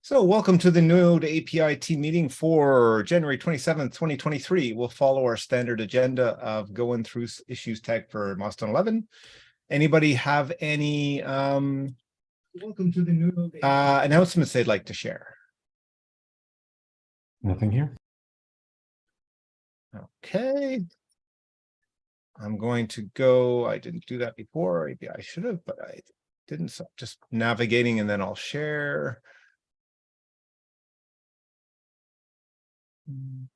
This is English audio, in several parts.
So welcome to the Node API team meeting for January 27th, 2023. We'll follow our standard agenda of going through issues tagged for milestone 11. Anybody have any welcome to the Node announcements they'd like to share? Nothing here. Okay. I'm going to go, I didn't do that before, maybe I should have, but I didn't, so just navigating and then I'll share.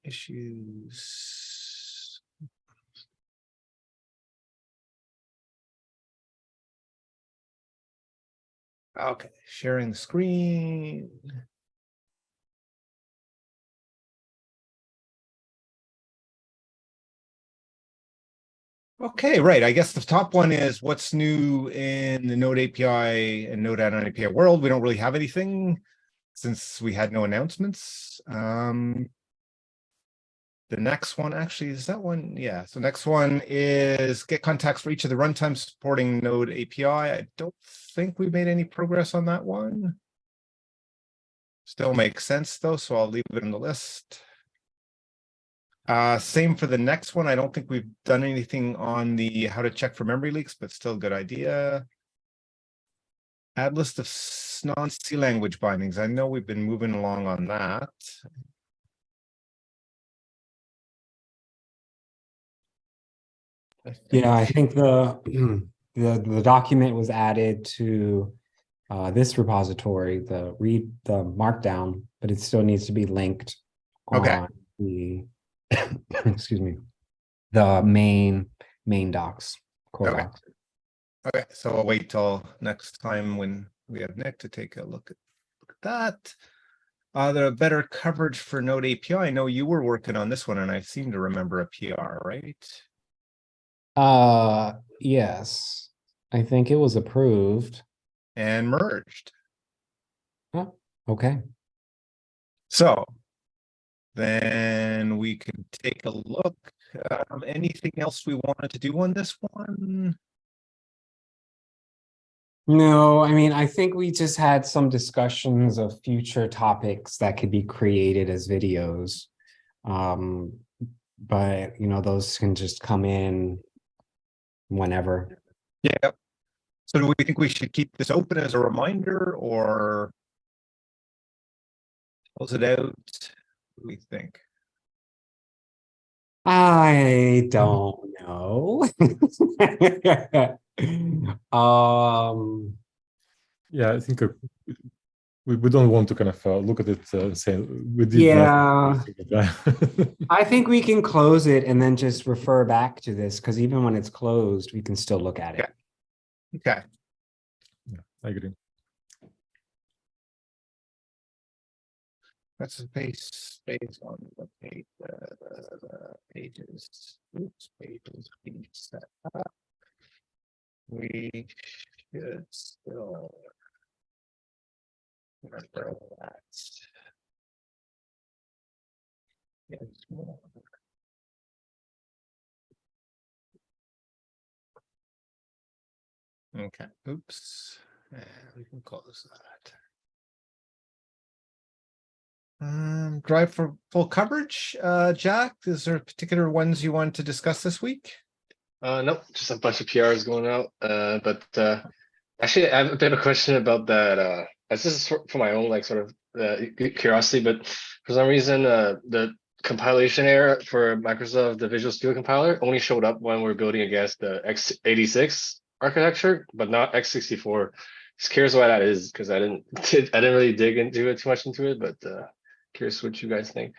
Issues. Okay, sharing the screen. Okay, right. I guess the top one is what's new in the Node API and Node add-on API world. We don't really have anything since we had no announcements. The next one actually is that one. Yeah. So next one is get contacts for each of the runtimes supporting Node API. I don't think we made any progress on that one. Still makes sense though, so I'll leave it in the list. Same for the next one. I don't think we've done anything on the how to check for memory leaks, but still a good idea. Add list of non-C language bindings. I know we've been moving along on that. I think the the document was added to this repository, the markdown, but it still needs to be linked on the excuse me, the main docs, core docs. Okay, so I'll wait till next time when we have Nick to take a look at that. The better coverage for Node API. I know you were working on this one, and I seem to remember a PR, right? Yes, I think it was approved and merged. Oh, okay. So then we can take a look. Anything else we wanted to do on this one? No, I mean, I think we just had some discussions of future topics that could be created as videos. But you know, those can just come in whenever. Yeah. So do we think we should keep this open as a reminder or close it out? What do we think? I don't know. Yeah, I think we don't want to kind of look at it and say we did that. I think we can close it and then just refer back to this, because even when it's closed, we can still look at it. Okay. Yeah, I agree. That's a space on the page, pages. Oops, pages being set up. We should still remember that. Yes, more. Okay, oops. And we can close that. Drive for full coverage. Jack, is there particular ones you want to discuss this week? Nope, just a bunch of PRs going out. Actually, I have a bit of a question about that. This is for my own like sort of curiosity, but for some reason, the compilation error for Microsoft, the Visual Studio compiler, only showed up when we're building against the x86 architecture, but not x64. Just curious why that is, because I didn't really dig into it too much but curious what you guys think.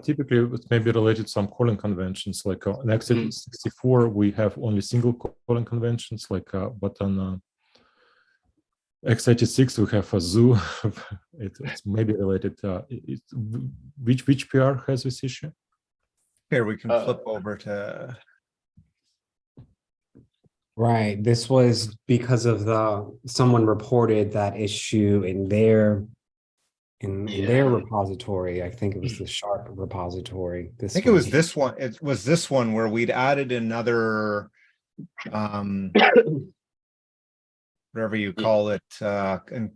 Typically, it may be related to some calling conventions. Like on x64, we have only single calling conventions. Like, but on x86, we have a zoo. It's maybe related. Which PR has this issue? Here we can flip over to. Right. This was because of someone reported that issue in their repository. I think it was the Sharp repository. I think it was this one. It was this one where we'd added another whatever you call it, and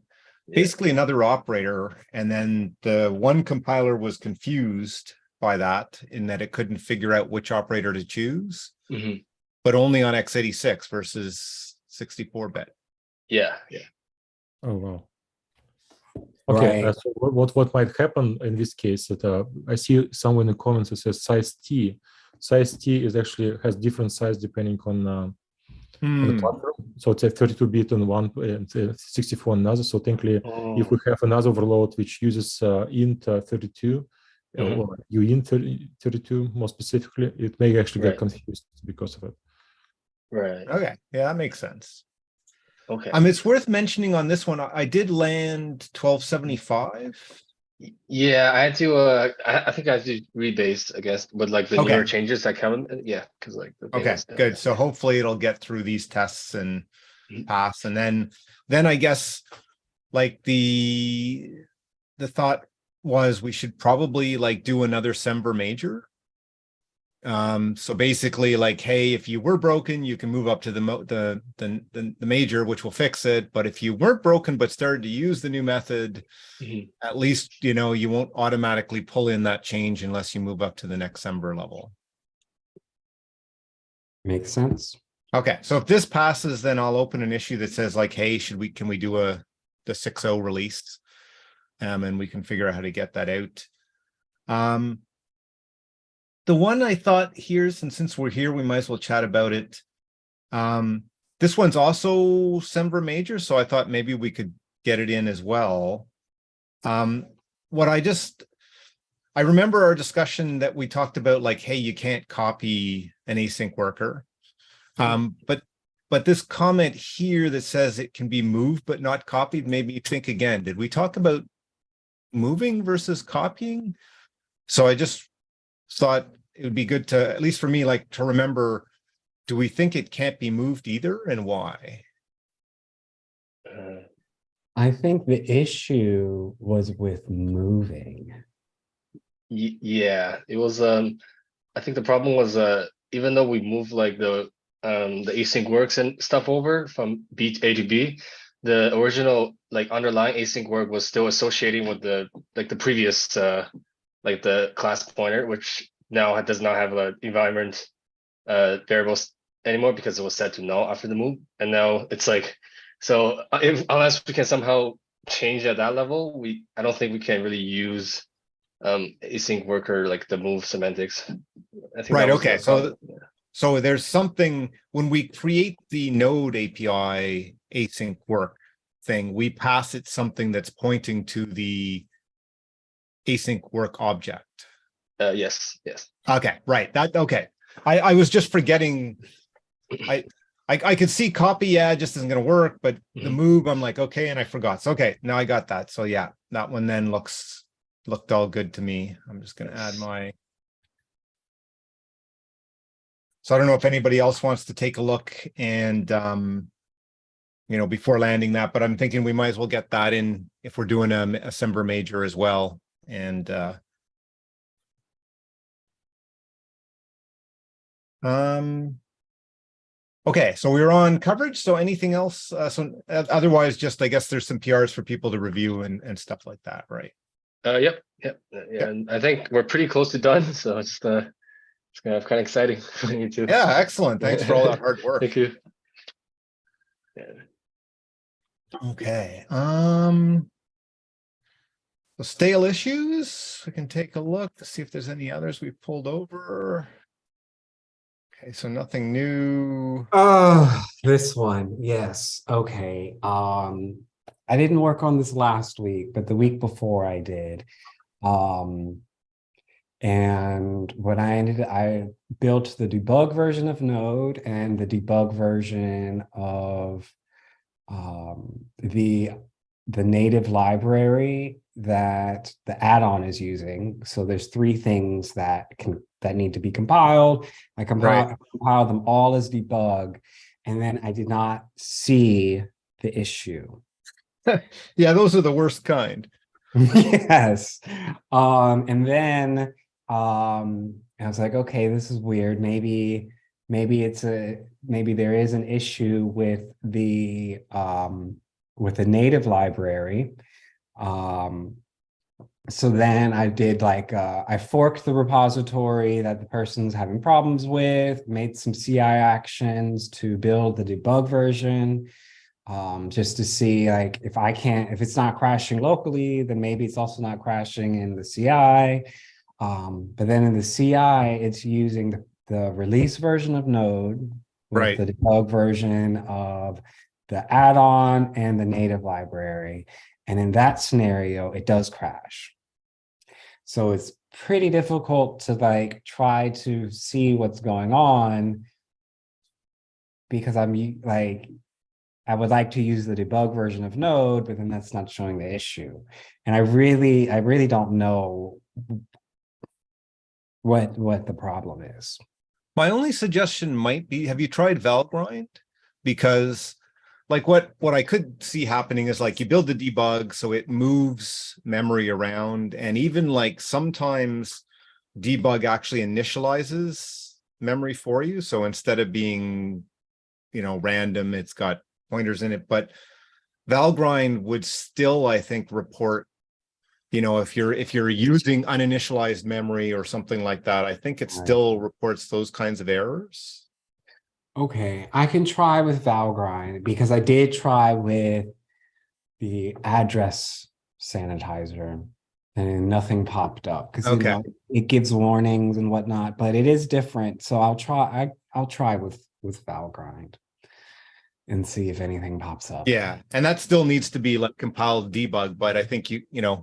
basically another operator, and then the one compiler was confused by that in that it couldn't figure out which operator to choose, Mhm. but only on x86 versus 64-bit. Yeah. Oh wow. Okay, Right. so what might happen in this case that I see someone in the comments that says size T. Size T is actually has different size depending on the platform. So it's a 32-bit on one and 64 on another. So technically, if we have another overload which uses int 32 or uint 32 more specifically, it may actually get Right. confused because of it. Right. Okay, yeah, that makes sense. Okay. It's worth mentioning on this one, I did land 1275. Yeah, I had to. I think I had to rebase, I guess, with like the newer changes that come. Yeah, because like the thing Okay, was good. So hopefully it'll get through these tests and pass, and then I guess like the thought was we should probably like do another Semver major. So basically like, hey, if you were broken, you can move up to the major, which will fix it. But if you weren't broken but started to use the new method, at least you won't automatically pull in that change unless you move up to the next Semver level. Makes sense. Okay, so if this passes, then I'll open an issue that says like, hey, can we do the 6.0 release? And we can figure out how to get that out. The one I thought here, since we're here, we might as well chat about it. This one's also Semver major, so I thought maybe we could get it in as well. I remember our discussion that we talked about like, hey, you can't copy an async worker. But this comment here that says it can be moved but not copied made me think again. Did we talk about moving versus copying? So I just thought it would be good to, at least for me, like to remember, do we think it can't be moved either, and why? I think the issue was with moving. Yeah, it was. I think the problem was even though we moved like the async works and stuff over from A to B, the original like underlying async work was still associating with the previous like the class pointer, which now does not have an environment variables anymore because it was set to null after the move. And now it's like, so unless we can somehow change at that level, I don't think we can really use async worker like the move semantics. I think Right. Okay. So there's something when we create the node API async work thing, we pass it something that's pointing to the async work object. Yes. Okay. Right. Okay. I was just forgetting. I could see copy, yeah, it just isn't going to work, but the move, I'm like, okay, and I forgot. So okay, now I got that. So yeah, that one then looked all good to me. I'm just going to add my. So I don't know if anybody else wants to take a look and before landing that, but I'm thinking we might as well get that in if we're doing a Semver major as well. And okay, so we were on coverage. So anything else? Otherwise, just I guess there's some PRs for people to review and stuff like that, right? Yep. And I think we're pretty close to done. So it's kind of exciting for me too. Yeah, excellent. Thanks for all that hard work. Thank you. Yeah. Okay. The stale issues. We can take a look to see if there's any others we pulled over. Okay, so nothing new. Oh, this one. Yes. Okay. I didn't work on this last week, but the week before I did. And when I built the debug version of Node and the debug version of the native library that the add-on is using. So there's three things that need to be compiled. I compile them all as debug, and then I did not see the issue. Yeah, those are the worst kind. Yes. And then I was like, okay, this is weird. Maybe there is an issue with the with a native library. So then I did like, I forked the repository that the person's having problems with, made some CI actions to build the debug version, just to see like if it's not crashing locally, then maybe it's also not crashing in the CI. But then in the CI, it's using the release version of Node with the debug version of the add-on and the native library. And in that scenario, it does crash. So it's pretty difficult to like try to see what's going on because I'm like, I would like to use the debug version of Node, but then that's not showing the issue. And I really don't know what the problem is. My only suggestion might be, have you tried Valgrind? Because like what I could see happening is like you build the debug so it moves memory around, and even like sometimes debug actually initializes memory for you. So instead of being, random, it's got pointers in it. But Valgrind would still, I think, report, if you're using uninitialized memory or something like that, I think it still reports those kinds of errors. Okay, I can try with Valgrind because I did try with the address sanitizer and nothing popped up because it gives warnings and whatnot, but it is different. So I'll try with Valgrind and see if anything pops up. Yeah, and that still needs to be like compiled debug, but I think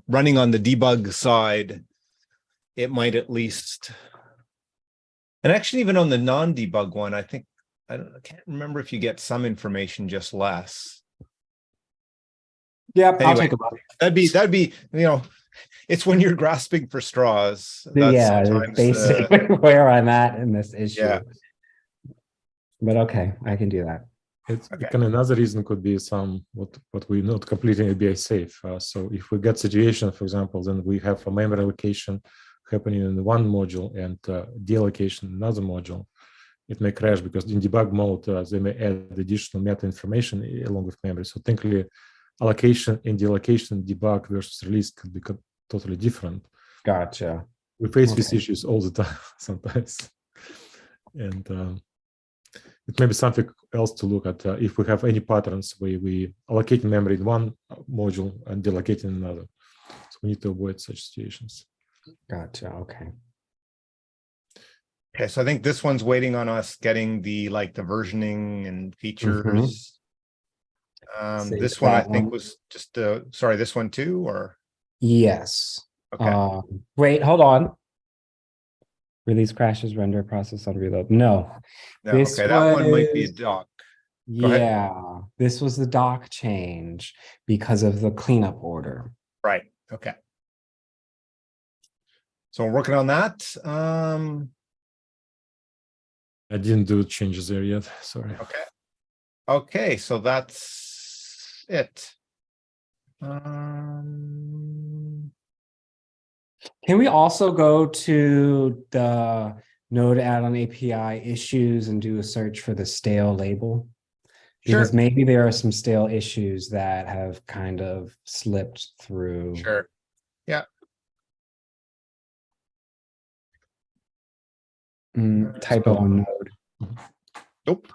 running on the debug side, it might at least, and actually even on the non-debug one, I think I can't remember if you get some information, just less. Yeah, anyway, I'll take a look. That'd be it's when you're grasping for straws. That's basically where I'm at in this issue. Yeah. But okay, I can do that. It's another reason could be what we not completing ABI safe. So if we get situation, for example, then we have a memory allocation happening in one module and deallocation in another module. It may crash because in debug mode, they may add additional meta information along with memory. So technically, allocation and deallocation, debug versus release could be totally different. Gotcha. We face these issues all the time sometimes. And it may be something else to look at if we have any patterns where we allocate memory in one module and deallocate in another. So we need to avoid such situations. Gotcha. Okay. Okay, so I think this one's waiting on us getting the versioning and features. This one I think was just sorry, this one too, or yes. Okay. Wait, hold on. Release crashes, render process on reload. No. Okay, that one might be a doc. Yeah, this was the doc change because of the cleanup order. Right. Okay. So we're working on that. I didn't do changes there yet. Sorry. Okay. Okay, so that's it. Can we also go to the Node add-on API issues and do a search for the stale label? Because maybe there are some stale issues that have kind of slipped through. Sure. Yeah. Typo on Node. Nope.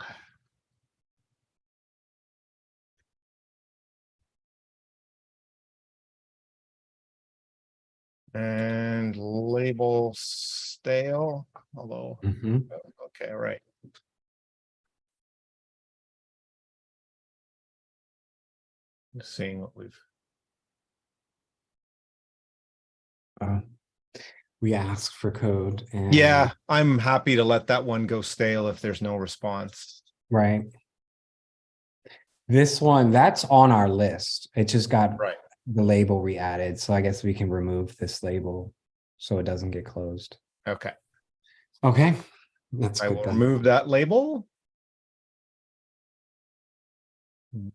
And label stale, although, okay, right. Just seeing what we've. We asked for code. And yeah, I'm happy to let that one go stale if there's no response. Right. This one, that's on our list. It just got the label re-added. So I guess we can remove this label so it doesn't get closed. Okay. Okay. That's I good will then. remove that label.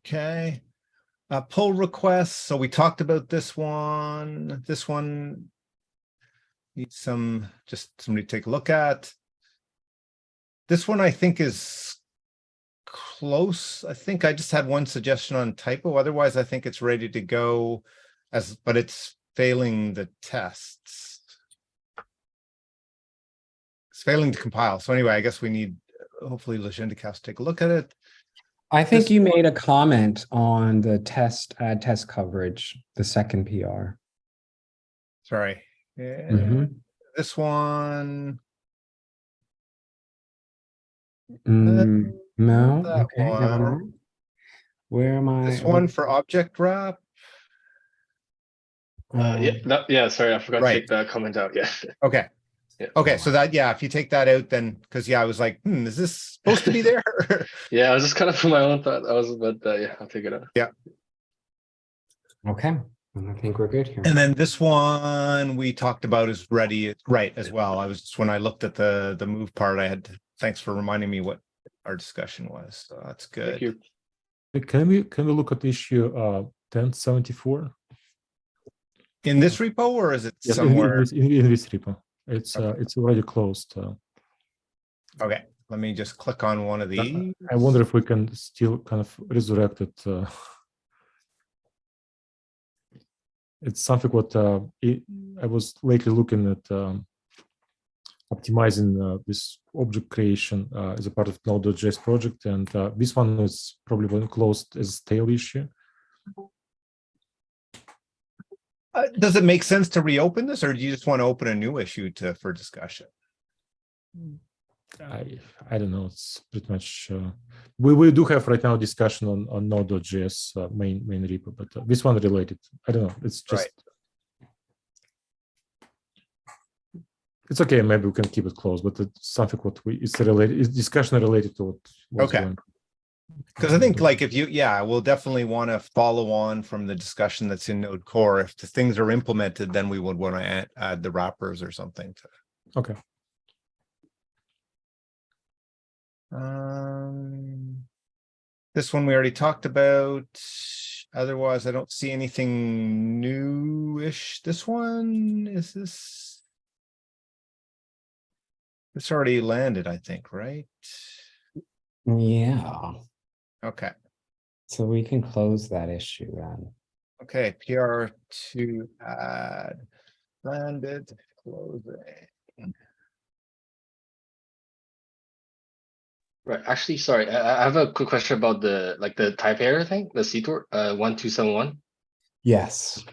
Okay. Pull requests. So we talked about this one. This one needs just somebody to take a look at. This one I think is close. I think I just had one suggestion on typo. Otherwise, I think it's ready to go but it's failing the tests. It's failing to compile. So anyway, I guess we need, hopefully Legendicast take a look at it. I think This you made a comment on the add test coverage, the second PR. Sorry. Yeah. Mhm. This one. No, that okay, never one. mind. Where am I? This one for object wrap. Yeah, sorry, I forgot to Right. take that comment out. Yeah. Okay. Yeah. Okay, so that, yeah, if you take that out, then, because yeah, I was like, is this supposed to be there? Yeah, I was just kind of for my own thought. Yeah, I'll take it out. Yeah. Okay, and I think we're good here. And then this one we talked about is ready, right, as well. I was just, when I looked at the move part, I had to, thanks for reminding me what our discussion was. So that's good. Thank you. Can we look at issue 1074? In this repo, or is it Yes, somewhere? in this repo. It's Okay. it's already closed. Okay, let me just click on one of these. I wonder if we can still kind of resurrect it. It's something what I was lately looking at optimizing this object creation as a part of node.js project, and this one is probably when closed as tail issue. Does it make sense to reopen this, or do you just want to open a new issue for discussion? I don't know. It's pretty much we do have right now discussion on node.js main repo, but this one related. I don't know. It's just it's okay. Maybe we can keep it closed, but it's something what it's related. It's discussion related to what was Okay. going. Because I think like if you, yeah, we'll definitely want to follow on from the discussion that's in Node Core. If the things are implemented, then we would want to add the wrappers or something to. Okay. This one we already talked about. Otherwise, I don't see anything new-ish. This one, is this? This already landed, I think, right? Yeah. Okay. So we can close that issue then. Okay, PR to add landed, closing. Right. Actually, sorry, I have a quick question about the type error thing, the CTOR 1271. Yes.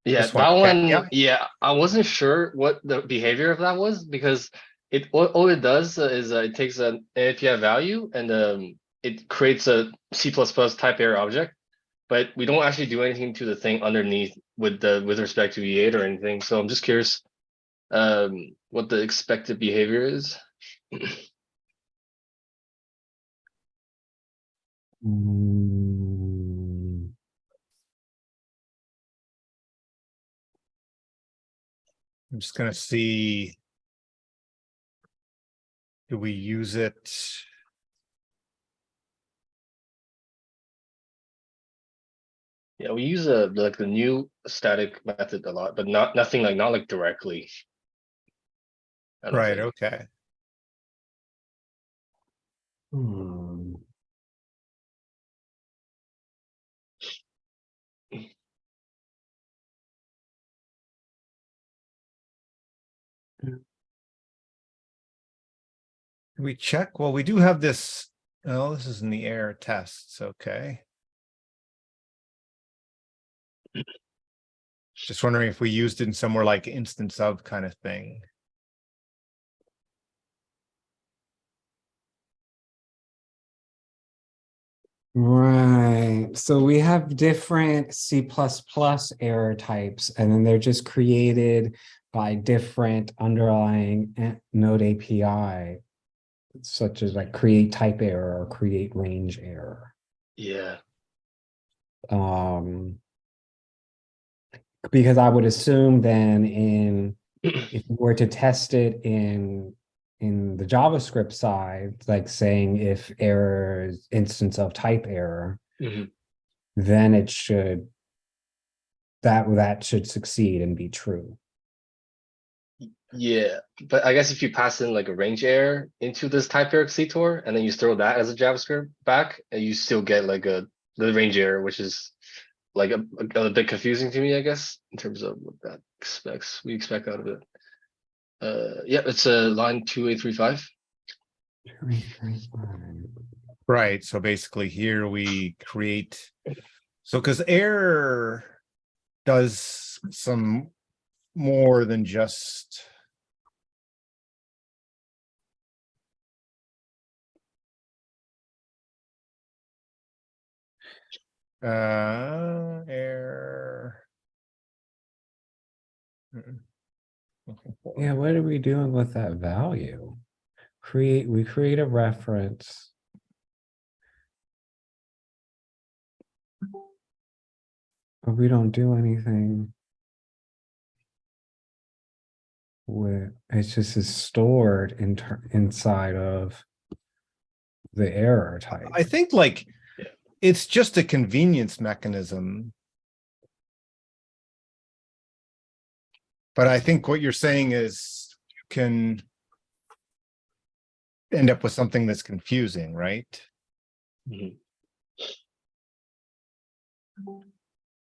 Yeah, This one, that okay, one. yeah. Yeah, I wasn't sure what the behavior of that was, because all it does is it takes an API value and it creates a C++ type error object, but we don't actually do anything to the thing underneath with respect to V8 or anything. So I'm just curious what the expected behavior is. Mm. I'm just gonna see. Do we use it? Yeah, we use like the new static method a lot, but not like directly. I don't Right, think. okay. Hmm. We check, well, we do have this, oh, this is in the air tests, okay. Just wondering if we used it in somewhere like instance of kind of thing. Right. So we have different C++ error types, and then they're just created by different underlying node API, such as like create type error or create range error. Yeah. Because I would assume then if we were to test it in the JavaScript side, like saying if error is instance of type error, then it should that should succeed and be true. Yeah, but I guess if you pass in like a range error into this type error CTOR and then you throw that as a JavaScript back, and you still get like the range error, which is like a bit confusing to me, I guess, in terms of what that we expect out of it. Yeah, it's a line 2835. Right. So basically here we create, so because error does some more than just error. Yeah, what are we doing with that value? We create a reference. But we don't do anything with it's just is stored inside of the error type. I think like it's just a convenience mechanism. But I think what you're saying is you can end up with something that's confusing, right?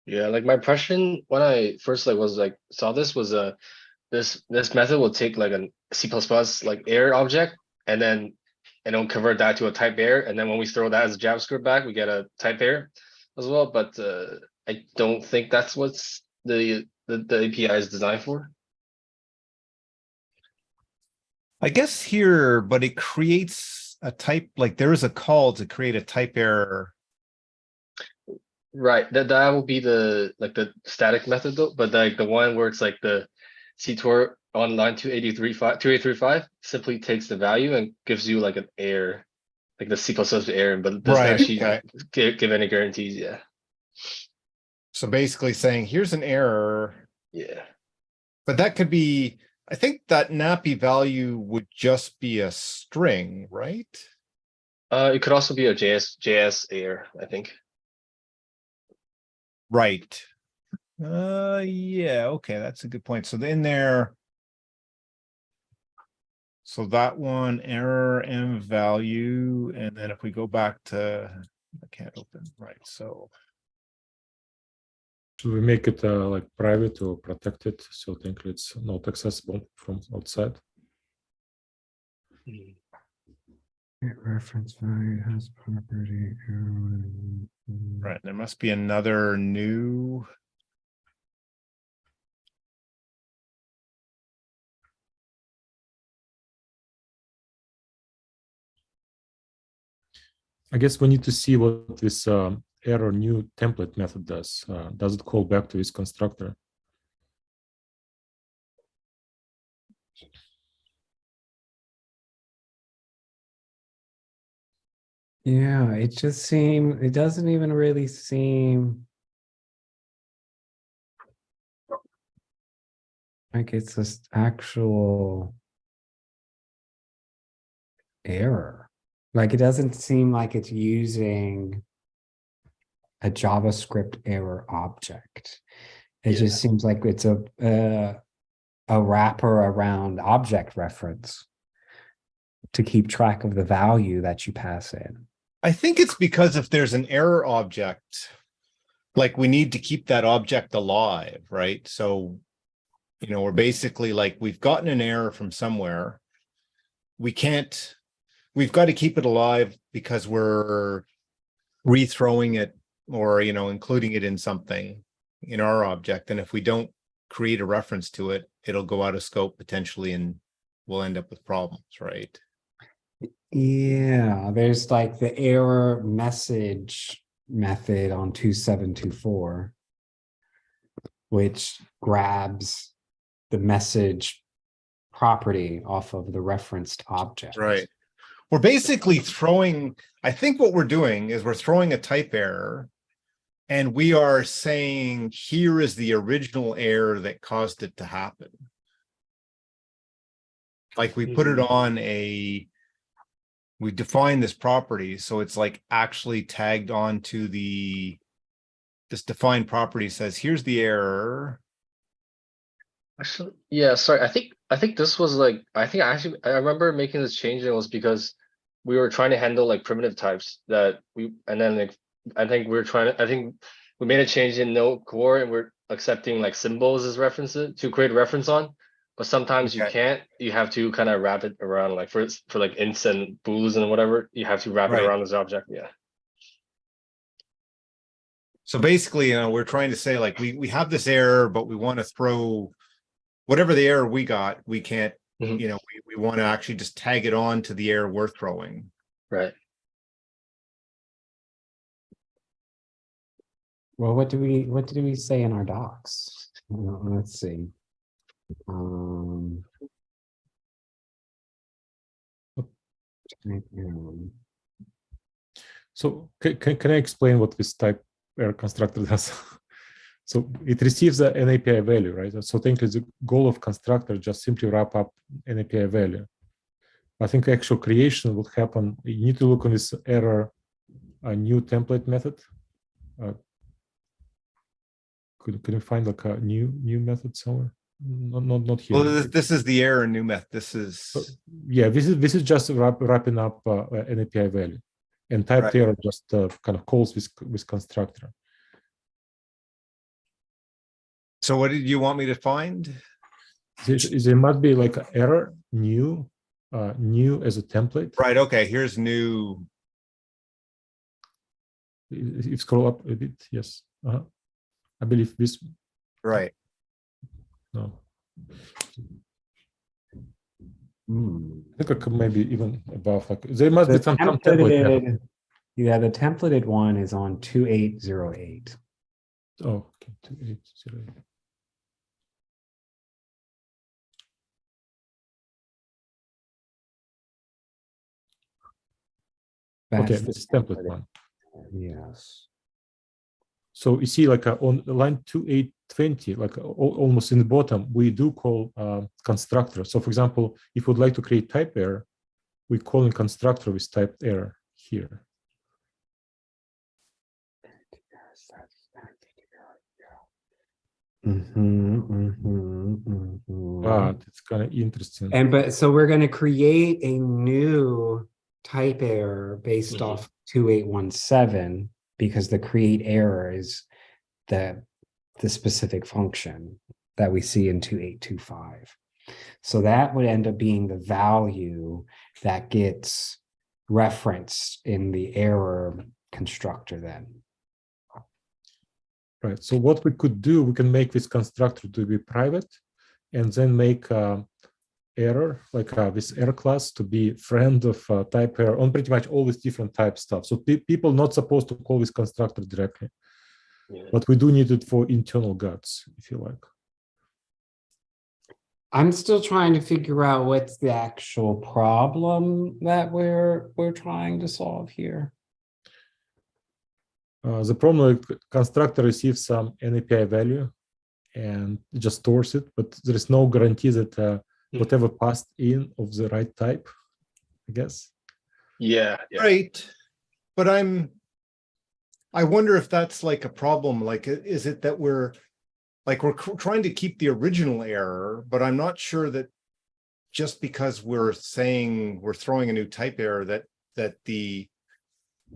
Yeah, like my impression when I first saw this was this method will take like a C++ like error object and then it'll convert that to a type error, and then when we throw that as a JavaScript back, we get a type error as well. But I don't think that's what's the API is designed for. I guess here, but it creates a type, like there is a call to create a type error. Right, that will be the static method though, but like the one where it's like the CTOR on line 2835 simply takes the value and gives you like an error, like the C++ error, but doesn't Right, actually okay. give any guarantees. Yeah. So basically saying, here's an error, Yeah. but that could be, I think that nappy value would just be a string, right? It could also be a JS error, I think. Right. Yeah, okay, that's a good point. So in there, so that one error m value, and then if we go back to, I can't open, right? So should we make it like private or protected, so technically it's not accessible from outside? Reference value has property. right, there must be another new. I guess we need to see what this error new template method does. Does it call back to this constructor? Yeah, it doesn't even really seem like it's this actual error. Like it doesn't seem like it's using a JavaScript error object. It just seems like it's a wrapper around object reference to keep track of the value that you pass in. I think it's because if there's an error object, like we need to keep that object alive, right? So, you know, we're basically like, we've gotten an error from somewhere. We've got to keep it alive because we're rethrowing it or, you know, including it in something in our object. And if we don't create a reference to it, it'll go out of scope potentially and we'll end up with problems, right? Yeah, there's like the error message method on 2724, which grabs the message property off of the referenced object. Right. We're basically throwing, I think what we're doing is we're throwing a type error and we are saying, here is the original error that caused it to happen. Like we put it on we define this property. So it's like actually tagged onto this defined property says, here's the error. Actually, yeah, sorry. I think this was like I remember making this change, and it was because we were trying to handle like primitive types that we and then like I think we are trying to I think we made a change in node core and we're accepting like symbols as references to create a reference on. But sometimes you Okay. can't. You have to kind of wrap it around like for like ints and bools and whatever. You have to wrap it Right. around this object. Yeah. So basically, we're trying to say like we have this error, but we want to throw whatever the error we got, we can't, Mhm. we want to actually just tag it on to the error we're throwing. Right. Well, what did we say in our docs? Let's see. So can I explain what this type error constructor does? So it receives an API value, right? So technically the goal of constructor just simply wrap up an API value. I think actual creation would happen. You need to look on this error, a new template method. Could you find like a new method somewhere? Not here. Well, this is the error new method. This is yeah. This is just wrapping up an API value, and typed right. error just kind of calls with constructor. So what did you want me to find? There must be like an error new as a template. Right. Okay. Here's new. If you scroll up a bit, yes. I believe this. Right. No. I think like maybe even above. Like there must be some template. Yeah, the templated one is on 2808. Oh, okay. 2808. Okay, this is template one. Yes. So you see, like on line 2820, like almost in the bottom, we do call constructor. So for example, if we'd like to create type error, we call in constructor with typed error here. Wow, that's kind of interesting. So we're going to create a new type error based off 2817 because the create error is the specific function that we see in 2825. So that would end up being the value that gets referenced in the error constructor then. Right. So what we could do, we can make this constructor to be private and then make error, like this error class to be friend of type error on pretty much all this different type stuff. So people not supposed to call this constructor directly, but we do need it for internal guts, if you like. I'm still trying to figure out what's the actual problem that we're trying to solve here. The problem is constructor receives some NAPI value and just stores it, but there is no guarantee that whatever passed in of the right type, I guess. Yeah. Right. But I wonder if that's like a problem. Like, is it that we're trying to keep the original error, but I'm not sure that just because we're saying we're throwing a new type error that the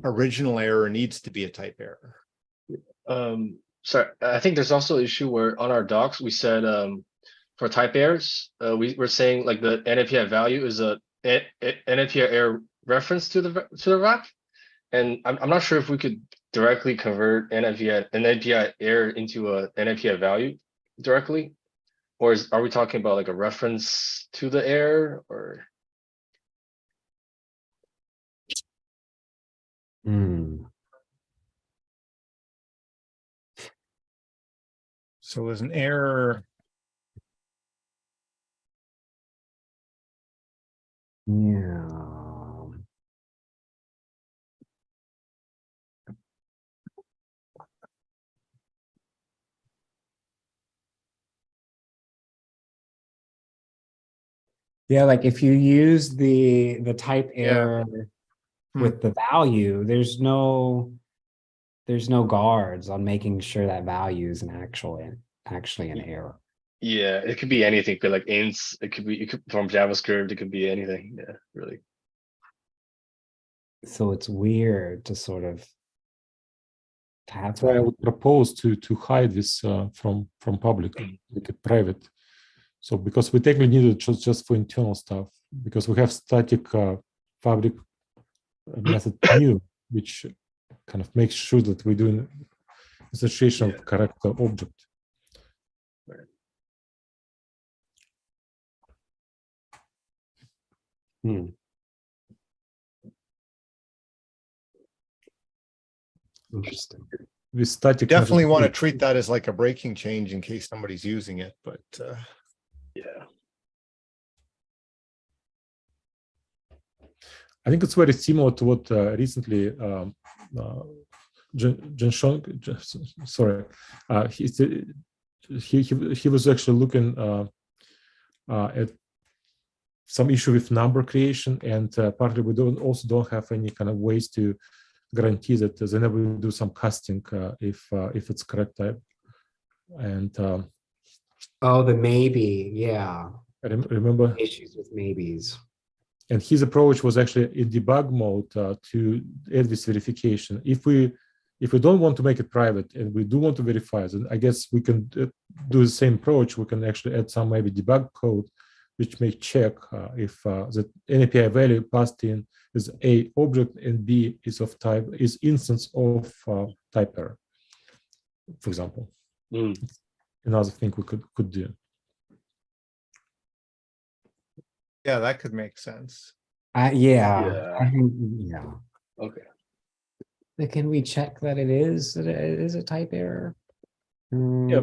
original error needs to be a type error. Sorry, I think there's also an issue where on our docs we said for type errors, we're saying like the NAPI value is a NAPI error reference to the rack, and I'm not sure if we could directly convert NAPI error into a NAPI value directly, or are we talking about like a reference to the error or? So as an error. Yeah. Yeah, like if you use the type error with the value, there's no guards on making sure that value is actually an error. Yeah, it could be anything. It could be like ints. It could from JavaScript. It could be anything. Yeah, really. So it's weird to sort of have That's why I that. would propose to hide this from public, make it private. So because we technically need it just for internal stuff, because we have static fabric method new, which kind of makes sure that we're doing association of correct object. Hmm. Interesting. With static Definitely method want to new, treat that as like a breaking change in case somebody's using it, but Yeah. I think it's very similar to what recently sorry, he was actually looking at some issue with number creation, and partly we don't have any kind of ways to guarantee that they never do some casting if it's correct type. And Oh, the maybe, yeah. I remember Issues with maybes. And his approach was actually in debug mode to add this verification. If we don't want to make it private and we do want to verify, then I guess we can do the same approach. We can actually add some maybe debug code, which may check if the NAPI value passed in is A object and B is instance of type error, for example. Another thing we could do. yeah, that could make sense. Yeah, Yeah. I think, yeah. Okay. But can we check that it is a type error? Yeah,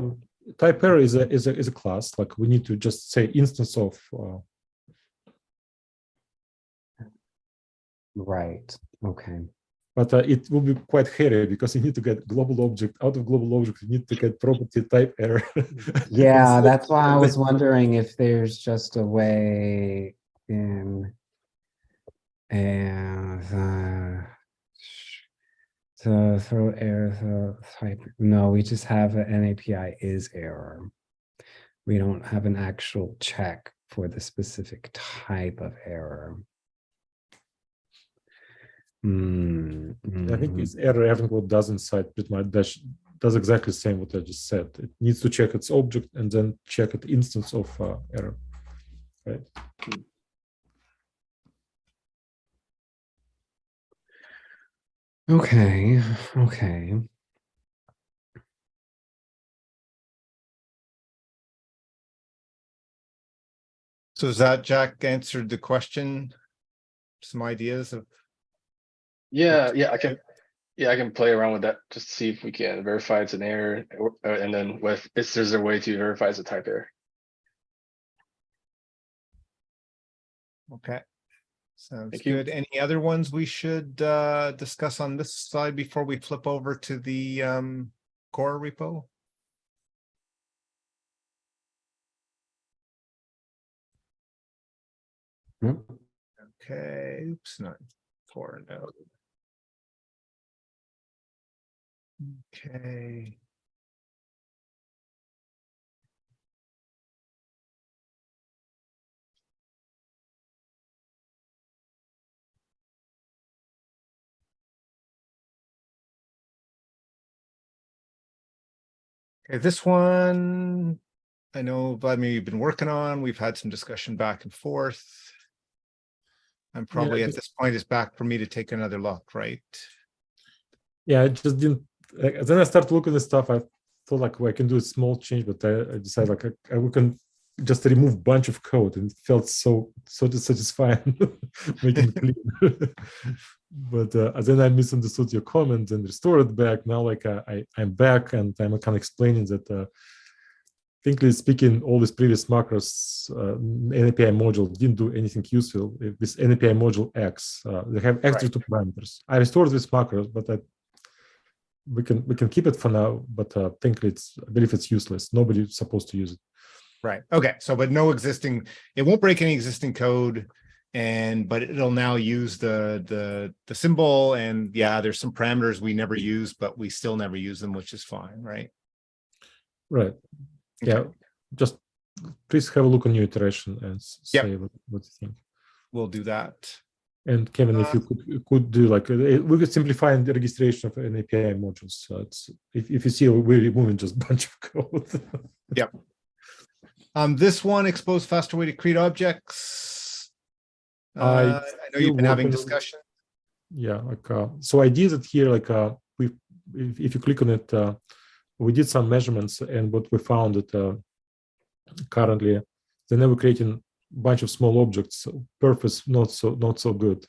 type error is a class. Like we need to just say instance of. Right. Okay. But it will be quite hairy because you need to get global object. Out of global object, you need to get property type error. Yeah, that's why I was wondering if there's just a way in to throw error type. No, we just have an NAPI is error. We don't have an actual check for the specific type of error. I think it's error having what does inside pretty much does exactly the same what I just said. It needs to check its object and then check its instance of error, right? Okay. So is that, Jack, answered the question? Some ideas of Yeah, I can play around with that just to see if we can verify it's an error, and then if there's a way to verify it's a type error. okay. Sounds Thank you. good. Any other ones we should discuss on this slide before we flip over to the core repo? Okay, oops, not core node. Okay. Okay, this one, I know, Vladimir, you've been working on. We've had some discussion back and forth. I'm probably at this point, it's back for me to take another look, right? Yeah, I just didn't. Then I started looking at stuff. I thought like, well, I can do a small change, but I decided like we can just remove a bunch of code, and it felt so satisfying making it clean. But then I misunderstood your comment and restored it back. Now like I'm back and I'm kind of explaining that. Technically speaking, all these previous macros, NAPI module didn't do anything useful. This NAPI module X, they have extra two parameters. I restored this macros, but we can keep it for now. But technically, I believe it's useless. Nobody's supposed to use it. Right. Okay. So, but no existing. It won't break any existing code, but it'll now use the symbol. And yeah, there's some parameters we never use, but we still never use them, which is fine, right? Right. Okay. Yeah, just please have a look on your iteration and Yep. say what you think. We'll do that. And Kevin, if you could do like we could simplify the registration of an API module. So it's if you see we're removing just a bunch of code. Yep. This one, expose faster way to create objects. I know you've been having discussion. Yeah, like so I did it here. Like if you click on it, we did some measurements, and what we found that currently they're never creating bunch of small objects. Purpose not so good,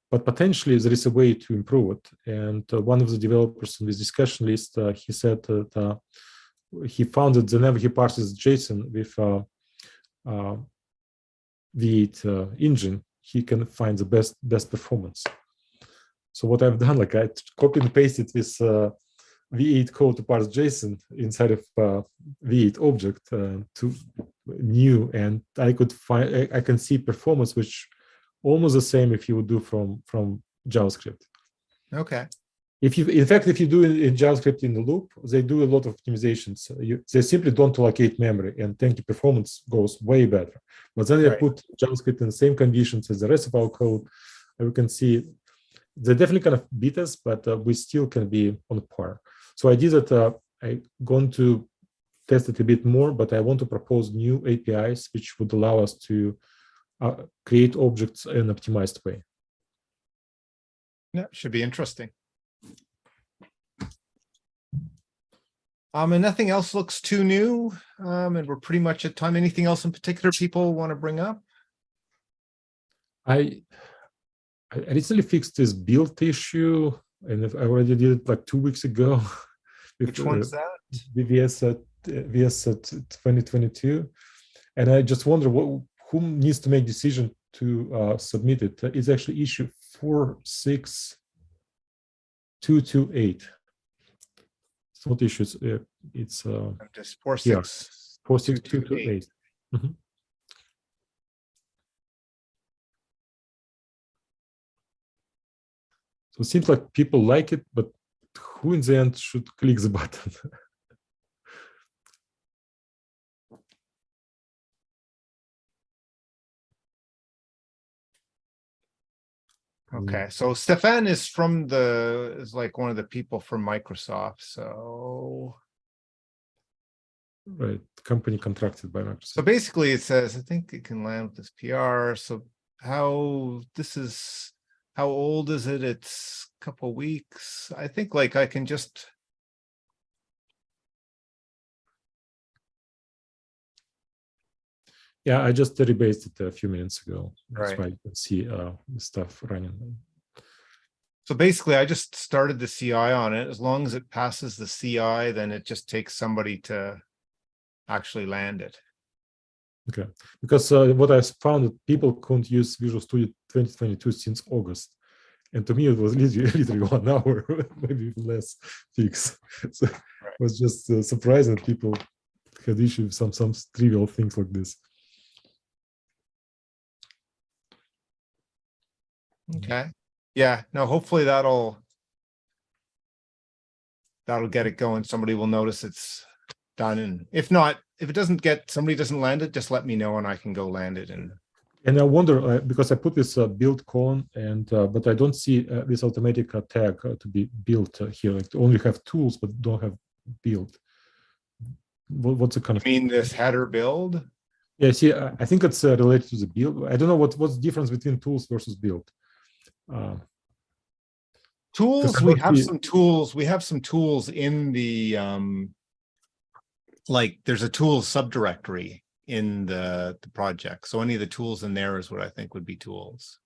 but potentially there is a way to improve it. And one of the developers in this discussion list, he said that he found that whenever he parses JSON with V8 engine, he can find the best performance. So what I've done, like I copied and pasted this V8 code to parse JSON inside of V8 object to new, and I could find I can see performance which almost the same if you would do from JavaScript. Okay. If you do it in JavaScript in the loop, they do a lot of optimizations. They simply don't allocate memory, and thank you, performance goes way better. But then they put JavaScript in the same conditions as the rest of our code, and we can see they definitely kind of beat us, but we still can be on par. So I did that. I'm going to test it a bit more, but I want to propose new APIs which would allow us to create objects in an optimized way. Yeah, should be interesting. And nothing else looks too new. And we're pretty much at time. Anything else in particular people want to bring up? I recently fixed this build issue, and I already did it like 2 weeks ago. Which one's that? VS 2022, and I just wonder who needs to make decision to submit it. It's actually issue 46228. It's not issues. It's just 46228. Mm-hmm. So it seems like people like it, but who in the end should click the button? Okay, so Stefan is like one of the people from Microsoft. So right, company contracted by Microsoft. So basically, it says I think it can land with this PR. So how old is it? It's a couple weeks. I think like I can just. Yeah, I just rebased it a few minutes ago. That's Right. why you can see the stuff running. So basically, I just started the CI on it. As long as it passes the CI, then it just takes somebody to actually land it. Okay, because what I found that people couldn't use Visual Studio 2022 since August. And to me, it was literally 1 hour, maybe less fix. So it was just surprising people had issues with some trivial things like this. Okay. Yeah. No, hopefully that'll get it going. Somebody will notice it's done. And if not, if it doesn't somebody doesn't land it, just let me know and I can go land it. And I wonder, because I put this build colon, and but I don't see this automatic tag to be built here. Like only have tools, but don't have build. What's the kind of? You mean this header build? Yeah, see, I think it's related to the build. I don't know what's the difference between tools versus build. Tools, we have some tools. We have some tools in the like there's a tools subdirectory in the project. So any of the tools in there is what I think would be tools.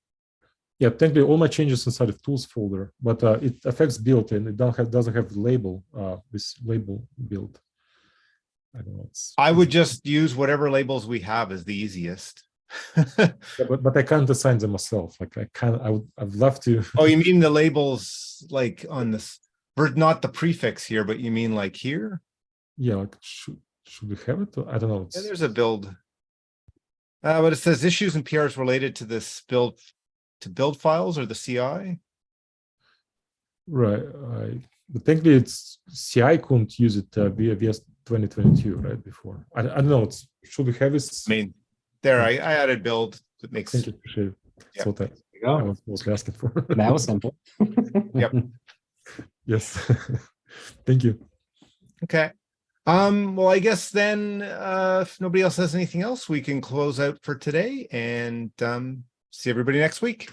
Yeah, technically all my changes inside of tools folder, but it affects build and it doesn't have the label, this label build. I don't know. I would just use whatever labels we have as the easiest. Yeah, but I can't assign them myself. Like I'd love to. Oh, you mean the labels like on this, not the prefix here, but you mean like here? Yeah, like should we have it? I don't know. Yeah, there's a build. But it says issues and PRs related to this build files or the CI. Right. But technically, it's CI couldn't use it via VS 2022, right? Before. I don't know. It's should we have this? I mean, there, I added build. It makes, Thank you. Appreciate it. Yeah. So that There you go. I was mostly asking for. That was simple. Yep. Yes. Thank you. okay. Well, I guess then, if nobody else has anything else, we can close out for today and, see everybody next week.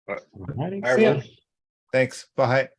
Alrighty, All right, see ya. everyone. Thanks. Bye.